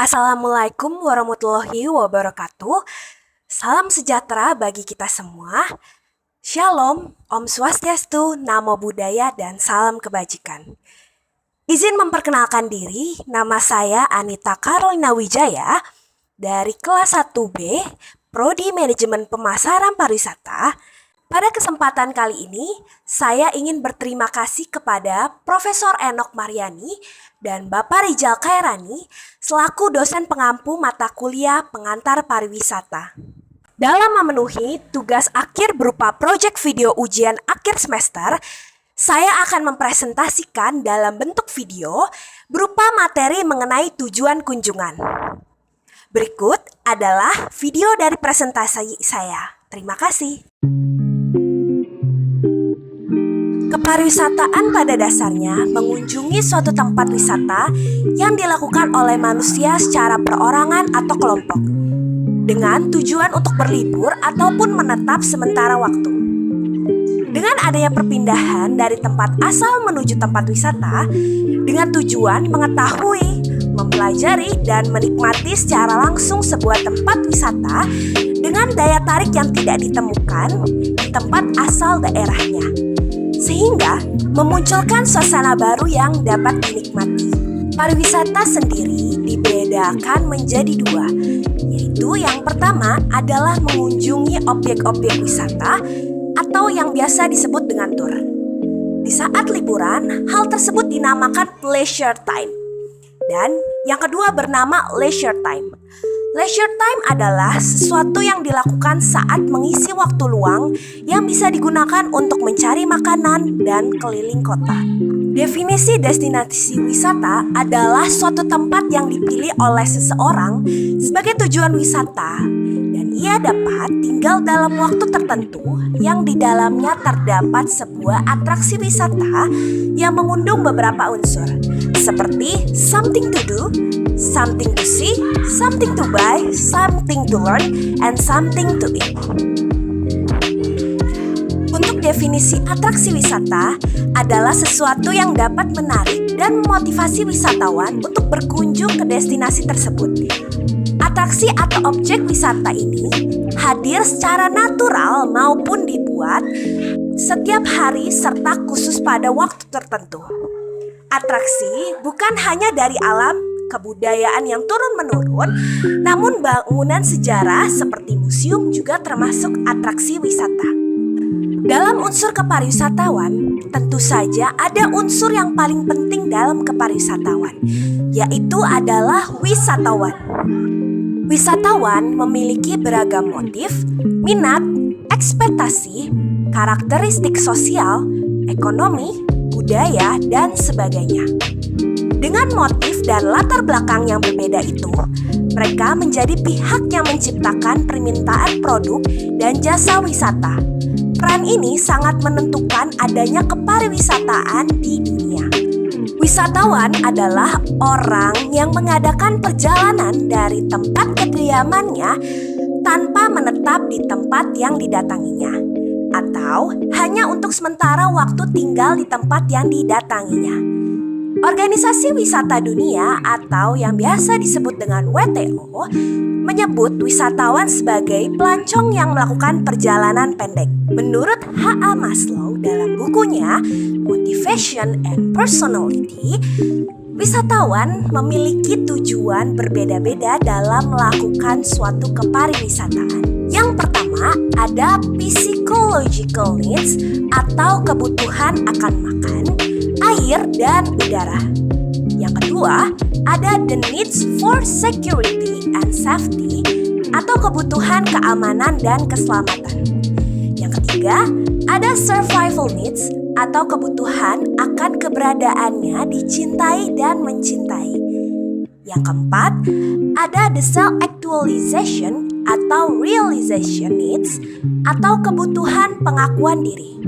Assalamualaikum warahmatullahi wabarakatuh. Salam sejahtera bagi kita semua. Shalom, Om Swastiastu, Namo Buddhaya, dan salam kebajikan. Izin memperkenalkan diri, nama saya Anita Carolina Wijaya dari kelas 1B, Prodi Manajemen Pemasaran Pariwisata. Pada kesempatan kali ini, saya ingin berterima kasih kepada Profesor Enok Mariani dan Bapak Rijal Khairani selaku dosen pengampu mata kuliah pengantar pariwisata. Dalam memenuhi tugas akhir berupa proyek video ujian akhir semester, saya akan mempresentasikan dalam bentuk video berupa materi mengenai tujuan kunjungan. Berikut adalah video dari presentasi saya. Terima kasih. Kepariwisataan pada dasarnya mengunjungi suatu tempat wisata yang dilakukan oleh manusia secara perorangan atau kelompok dengan tujuan untuk berlibur ataupun menetap sementara waktu. Dengan adanya perpindahan dari tempat asal menuju tempat wisata dengan tujuan mengetahui, mempelajari, dan menikmati secara langsung sebuah tempat wisata dengan daya tarik yang tidak ditemukan di tempat asal daerahnya, sehingga memunculkan suasana baru yang dapat dinikmati. Pariwisata sendiri dibedakan menjadi dua, yaitu yang pertama adalah mengunjungi objek-objek wisata atau yang biasa disebut dengan tur. Di saat liburan, hal tersebut dinamakan leisure time. Dan yang kedua bernama leisure time. Leisure time adalah sesuatu yang dilakukan saat mengisi waktu luang yang bisa digunakan untuk mencari makanan dan keliling kota. Definisi destinasi wisata adalah suatu tempat yang dipilih oleh seseorang sebagai tujuan wisata dan ia dapat tinggal dalam waktu tertentu yang di dalamnya terdapat sebuah atraksi wisata yang mengundang beberapa unsur seperti something to do, something to see, something to buy, something to learn, and something to eat. Untuk definisi atraksi wisata adalah sesuatu yang dapat menarik dan memotivasi wisatawan untuk berkunjung ke destinasi tersebut. Atraksi atau objek wisata ini hadir secara natural maupun dibuat setiap hari serta khusus pada waktu tertentu. Atraksi bukan hanya dari alam kebudayaan yang turun-menurun, namun bangunan sejarah seperti museum juga termasuk atraksi wisata. Dalam unsur kepariwisatawan, tentu saja ada unsur yang paling penting dalam kepariwisatawan, yaitu adalah wisatawan. Wisatawan memiliki beragam motif, minat, ekspektasi, karakteristik sosial, ekonomi, budaya, dan sebagainya. Dengan motif dan latar belakang yang berbeda itu, mereka menjadi pihak yang menciptakan permintaan produk dan jasa wisata. Peran ini sangat menentukan adanya kepariwisataan di dunia. Wisatawan adalah orang yang mengadakan perjalanan dari tempat kediamannya tanpa menetap di tempat yang didatanginya, atau hanya untuk sementara waktu tinggal di tempat yang didatanginya. Organisasi Wisata Dunia atau yang biasa disebut dengan WTO menyebut wisatawan sebagai pelancong yang melakukan perjalanan pendek. Menurut H.A. Maslow dalam bukunya Motivation and Personality, wisatawan memiliki tujuan berbeda-beda dalam melakukan suatu kepariwisataan. Yang pertama ada physiological needs atau kebutuhan akan makan, air, dan udara. Yang kedua, ada the needs for security and safety atau kebutuhan keamanan dan keselamatan. Yang ketiga, ada survival needs atau kebutuhan akan keberadaannya dicintai dan mencintai. Yang keempat, ada the self-actualization atau realization needs atau kebutuhan pengakuan diri.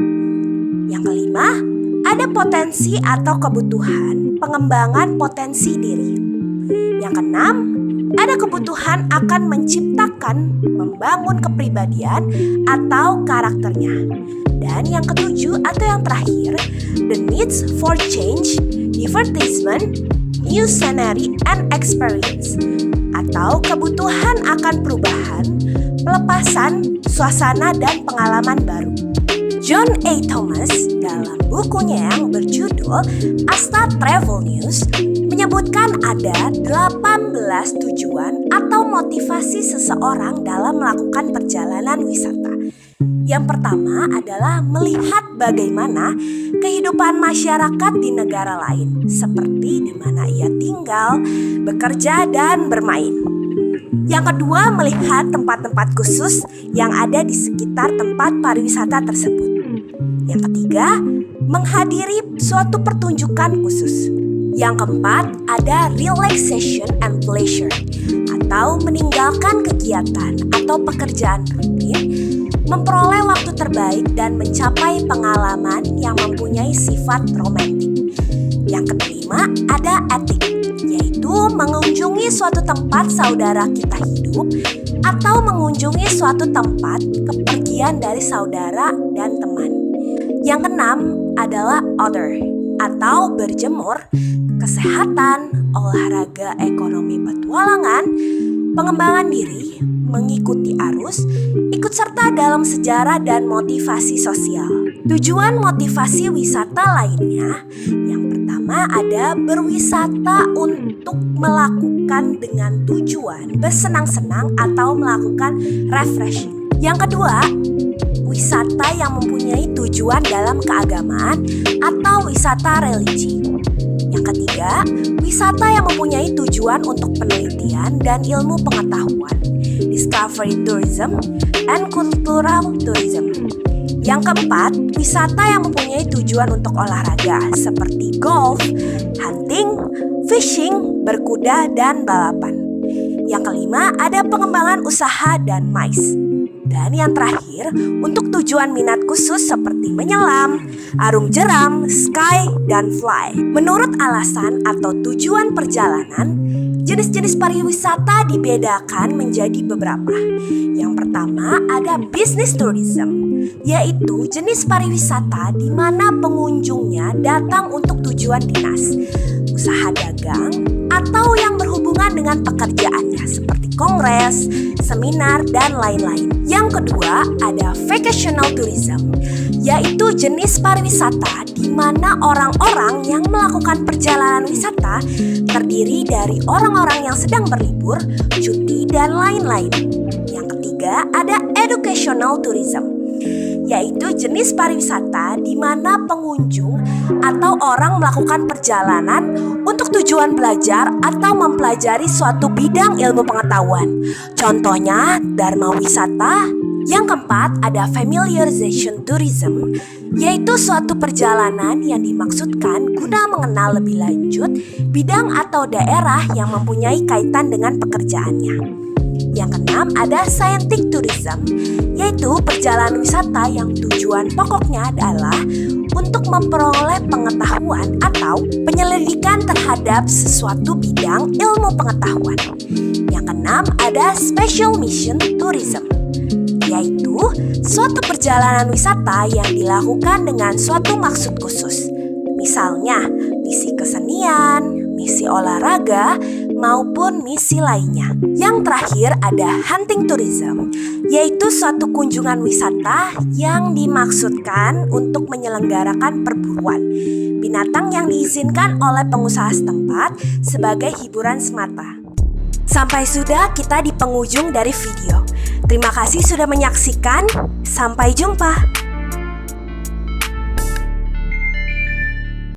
Yang kelima, ada potensi atau kebutuhan pengembangan potensi diri. Yang keenam, ada kebutuhan akan menciptakan, membangun kepribadian atau karakternya. Dan yang ketujuh atau yang terakhir, the needs for change, divertisement, new scenery and experience, atau kebutuhan akan perubahan, pelepasan, suasana, dan pengalaman baru. John A. Thomas dalam bukunya yang berjudul Asta Travel News menyebutkan ada 18 tujuan atau motivasi seseorang dalam melakukan perjalanan wisata. Yang pertama adalah melihat bagaimana kehidupan masyarakat di negara lain, seperti di mana ia tinggal, bekerja, dan bermain. Yang kedua, melihat tempat-tempat khusus yang ada di sekitar tempat pariwisata tersebut. Yang ketiga, menghadiri suatu pertunjukan khusus. Yang keempat, ada relaxation and pleasure, atau meninggalkan kegiatan atau pekerjaan rutin, memperoleh waktu terbaik dan mencapai pengalaman yang mempunyai sifat romantik. Yang kelima, ada etik, yaitu mengunjungi suatu tempat saudara kita hidup atau mengunjungi suatu tempat kepergian dari saudara dan teman. Yang keenam adalah other, atau berjemur, kesehatan, olahraga, ekonomi, petualangan, pengembangan diri, mengikuti arus, ikut serta dalam sejarah dan motivasi sosial. Tujuan motivasi wisata lainnya, yang pertama ada berwisata untuk melakukan dengan tujuan bersenang-senang atau melakukan refreshing. Yang kedua, wisata yang mempunyai tujuan dalam keagamaan atau wisata religi. Yang ketiga, wisata yang mempunyai tujuan untuk penelitian dan ilmu pengetahuan, discovery tourism and cultural tourism. Yang keempat, wisata yang mempunyai tujuan untuk olahraga seperti golf, hunting, fishing, berkuda, dan balapan. Yang kelima, ada pengembangan usaha dan MICE. Dan yang terakhir, untuk tujuan minat khusus seperti menyelam, arung jeram, sky, dan fly. Menurut alasan atau tujuan perjalanan, jenis-jenis pariwisata dibedakan menjadi beberapa. Yang pertama ada business tourism, yaitu jenis pariwisata di mana pengunjungnya datang untuk tujuan dinas, usaha dagang, atau yang berhubungan dengan pekerjaannya seperti kongres, seminar, dan lain-lain. Yang kedua ada vacational tourism, yaitu jenis pariwisata di mana orang-orang yang melakukan perjalanan wisata terdiri dari orang-orang yang sedang berlibur, cuti, dan lain-lain. Yang ketiga ada educational tourism, yaitu jenis pariwisata di mana pengunjung atau orang melakukan perjalanan untuk tujuan belajar atau mempelajari suatu bidang ilmu pengetahuan. Contohnya Dharma Wisata. Yang keempat ada familiarization tourism, yaitu suatu perjalanan yang dimaksudkan guna mengenal lebih lanjut bidang atau daerah yang mempunyai kaitan dengan pekerjaannya. Yang keenam ada scientific tourism, yaitu perjalanan wisata yang tujuan pokoknya adalah untuk memperoleh pengetahuan atau penyelidikan terhadap sesuatu bidang ilmu pengetahuan. Yang keenam ada special mission tourism, yaitu suatu perjalanan wisata yang dilakukan dengan suatu maksud khusus. Misalnya misi kesenian, misi olahraga, maupun misi lainnya. Yang terakhir ada hunting tourism, yaitu suatu kunjungan wisata yang dimaksudkan untuk menyelenggarakan perburuan binatang yang diizinkan oleh pengusaha setempat sebagai hiburan semata. Sampai sudah kita di penghujung dari video. Terima kasih sudah menyaksikan. Sampai jumpa.